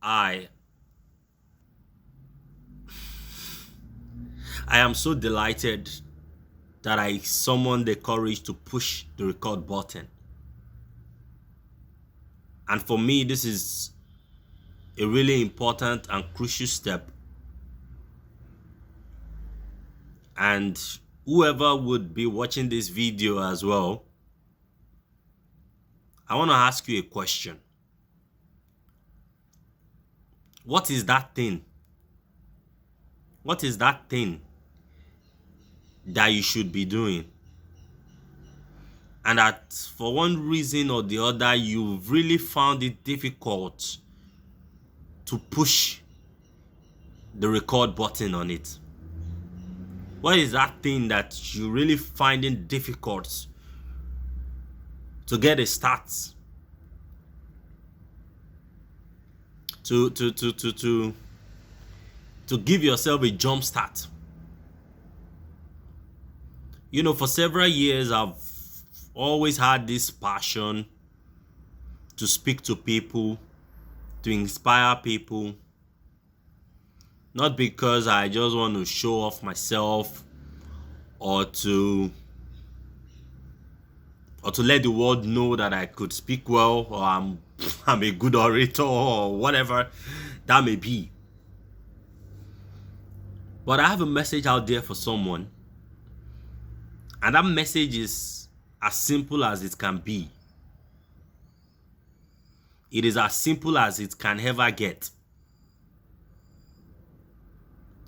I I am so delighted that I summoned the courage to push the record button. And for me, this is a really important and crucial step. And whoever would be watching this video as well, I want to ask you a question. What is that thing? What is that thing that you should be doing? And that for one reason or the other, you've really found it difficult to push the record button on it. What is that thing that you really find it difficult to get a start? To give yourself a jump start. You know, for several years, I've always had this passion to speak to people, to inspire people. Not because I just want to show off myself or to let the world know that I could speak well, or I'm a good orator, or whatever that may be. But I have a message out there for someone. And that message is as simple as it can be. It is as simple as it can ever get.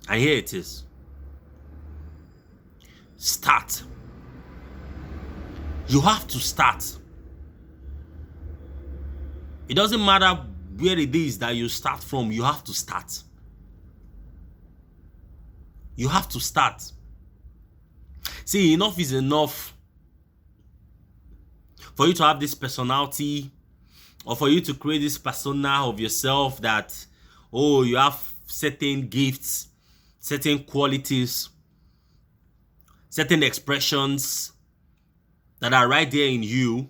And here it is. Start. You have to start. It doesn't matter where it is that you start from, you have to start. You have to start. See, enough is enough for you to have this personality, or for you to create this persona of yourself that, oh, you have certain gifts, certain qualities, certain expressions that are right there in you,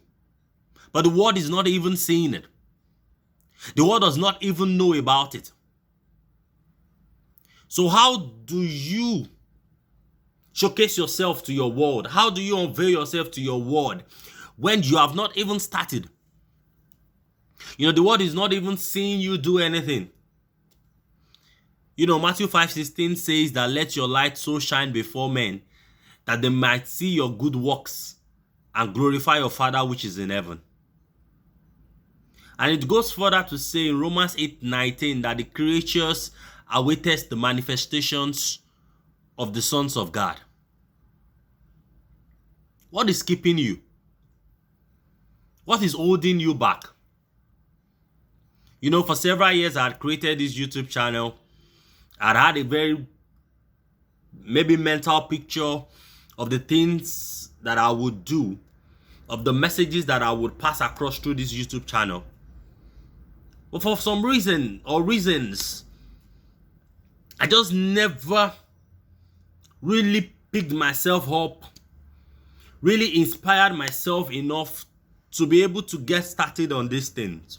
but the world is not even seeing it. The world does not even know about it. So how do you showcase yourself to your world? How do you unveil yourself to your world when you have not even started? You know, the world is not even seeing you do anything. You know, Matthew 5:16 says that let your light so shine before men that they might see your good works and glorify your Father which is in heaven. And it goes further to say in Romans 8:19 that the creatures awaited the manifestations of the sons of God. What is keeping you? What is holding you back? You know, for several years I had created this YouTube channel. I had a very maybe mental picture of the things that I would do, of the messages that I would pass across through this YouTube channel. But for some reason or reasons, I just never really picked myself up, really inspired myself enough to be able to get started on these things.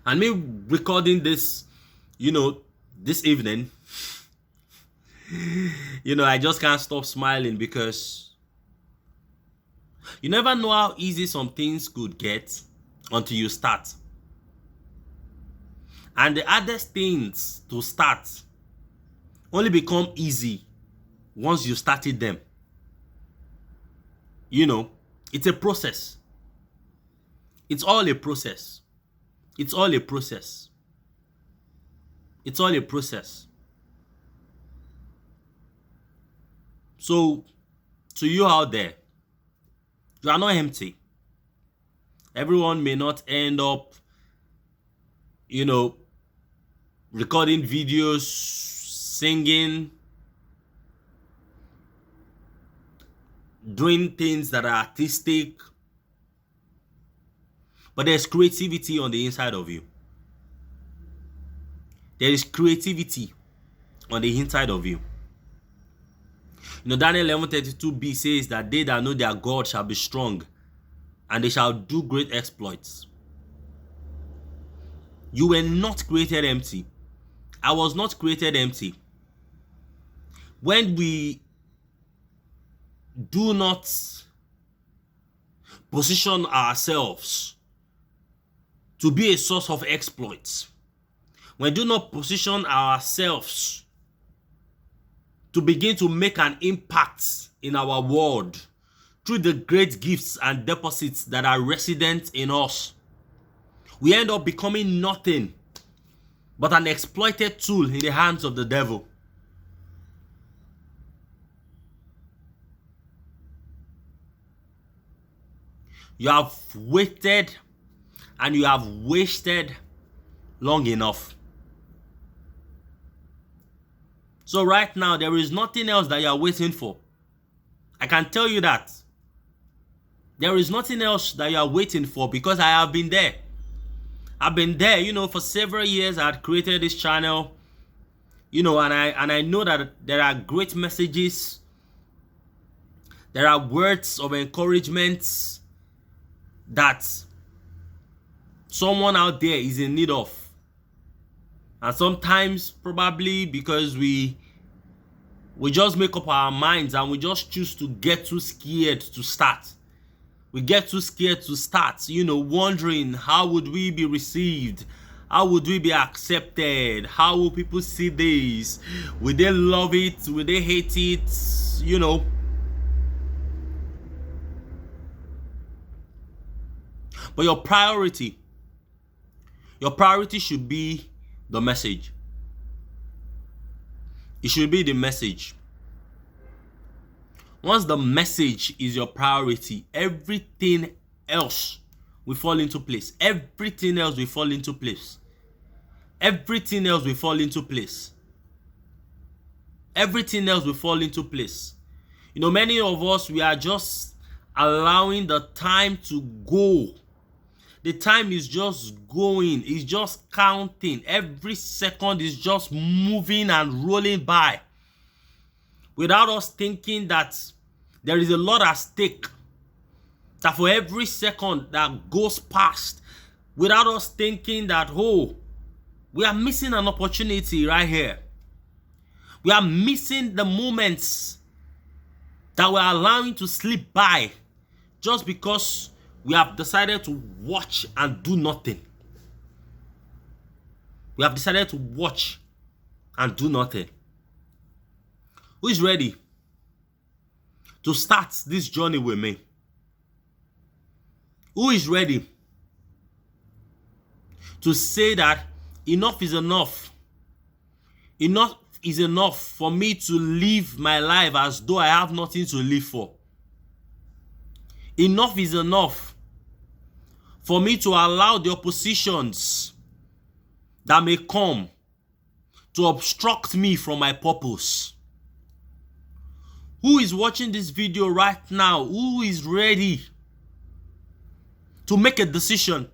And me recording this, you know, this evening, you know, I just can't stop smiling because you never know how easy some things could get until you start. And the hardest things to start only become easy once you started them. You know, it's a process. It's all a process. It's all a process. It's all a process. So, to you out there, you are not empty. Everyone may not end up, you know, recording videos, singing, doing things that are artistic, but there's creativity on the inside of you. There is creativity on the inside of you. You know, Daniel 11:32b says that they that know their God shall be strong, and they shall do great exploits. You were not created empty. I was not created empty. When we do not position ourselves to be a source of exploits, when we do not position ourselves to begin to make an impact in our world through the great gifts and deposits that are resident in us, we end up becoming nothing but an exploited tool in the hands of the devil. You have waited and you have wasted long enough. So right now, there is nothing else that you are waiting for. I can tell you that. There is nothing else that you are waiting for, because I have been there. I've been there, for several years. I had created this channel, and I know that there are great messages. There are words of encouragement that someone out there is in need of. And sometimes, probably because we just make up our minds and we just choose to get too scared to start. We get too scared to start, wondering how would we be received? How would we be accepted? How will people see this? Will they love it? Will they hate it? But your priority should be the message. It should be the message. Once the message is your priority, everything else will fall into place. Everything else will fall into place. Everything else will fall into place. Everything else will fall into place. Many of us, we are just allowing the time to go. The time is just going. It's just counting. Every second is just moving and rolling by, without us thinking that there is a lot at stake. That for every second that goes past, without us thinking that, we are missing an opportunity right here. We are missing the moments that we're allowing to slip by just because we have decided to watch and do nothing. We have decided to watch and do nothing. Who is ready to start this journey with me? Who is ready to say that enough is enough? Enough is enough for me to live my life as though I have nothing to live for. Enough is enough for me to allow the oppositions that may come to obstruct me from my purpose. Who is watching this video right now? Who is ready to make a decision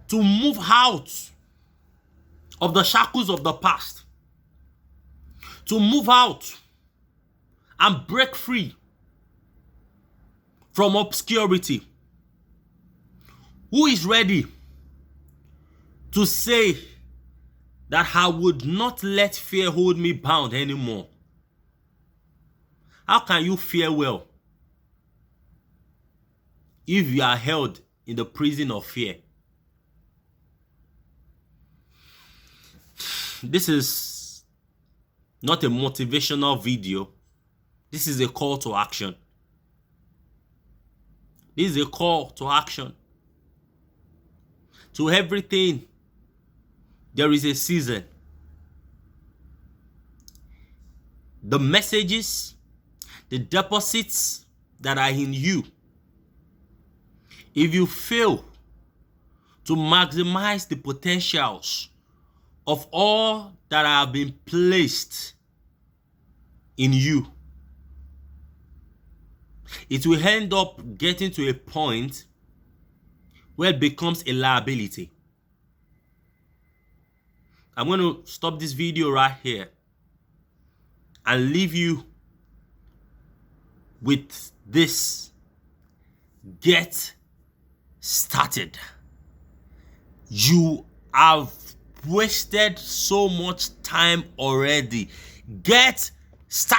to move out of the shackles of the past, to move out and break free from obscurity? Who is ready to say that I would not let fear hold me bound anymore? How can you fear well if you are held in the prison of fear? This is not a motivational video. This is a call to action. This is a call to action. To everything, there is a season. The messages, the deposits that are in you, if you fail to maximize the potentials of all that have been placed in you, it will end up getting to a point where it becomes a liability. I'm going to stop this video right here and leave you with this. Get started. You have wasted so much time already. Get started.